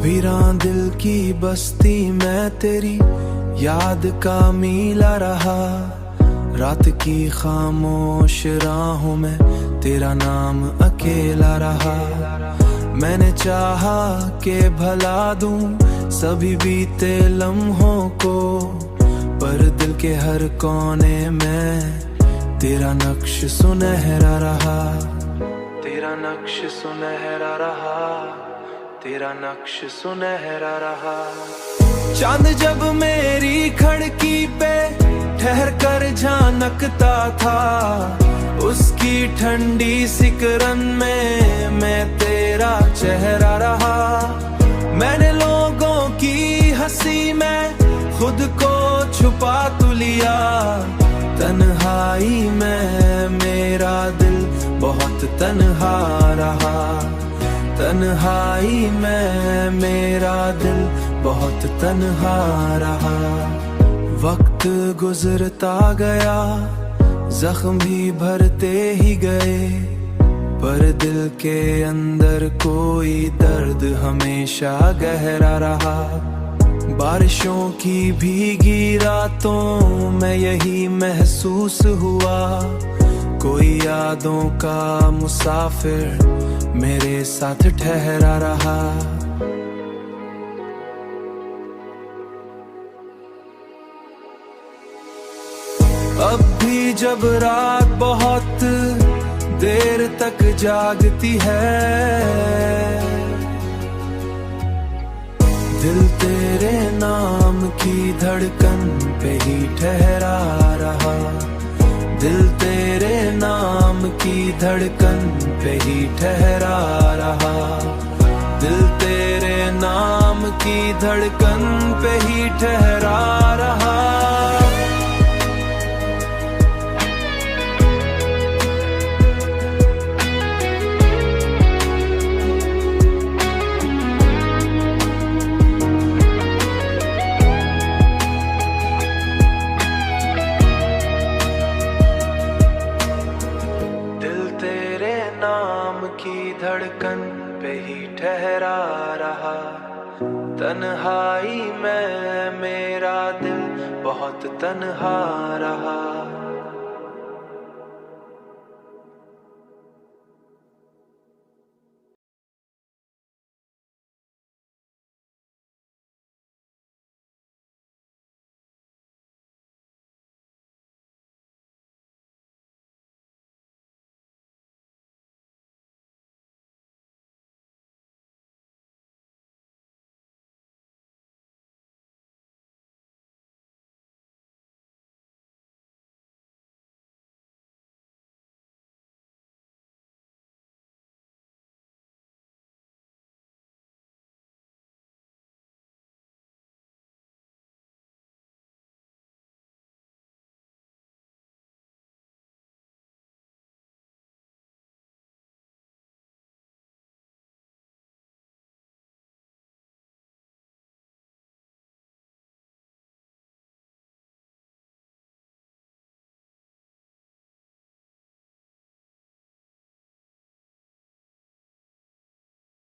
वीरान दिल की बस्ती मैं तेरी याद का मीला रहा। रात की खामोश राहों में तेरा नाम अकेला रहा। मैंने चाहा के भला दूं सभी बीते लम्हों को, पर दिल के हर कोने में तेरा नक्श सुनहरा रहा। तेरा नक्श सुनहरा रहा, तेरा नक्श सुनहरा रहा। चांद जब मेरी खिड़की पे ठहर कर झांकता था, उसकी ठंडी सिकरन में मैं तेरा चेहरा रहा। मैंने लोगों की हंसी में खुद को छुपा तो लिया, तन्हाई में मेरा दिल बहुत तन्हा रहा। तन्हाई में मेरा दिल बहुत तन्हा रहा। वक्त गुजरता गया, जख्म भी भरते ही गए, पर दिल के अंदर कोई दर्द हमेशा गहरा रहा। बारिशों की भीगी रातों में यही महसूस हुआ, कोई यादों का मुसाफिर मेरे साथ ठहरा रहा। अब भी जब रात बहुत देर तक जागती है, दिल तेरे नाम की धड़कन पे ही ठहरा रहा। दिल तेरे नाम की धड़कन पे ही ठहरा रहा। दिल तेरे नाम की धड़कन पे ही ठहरा रहा। नाम की धड़कन पे ही ठहरा रहा। तन्हाई में मेरा दिल बहुत तन्हा रहा।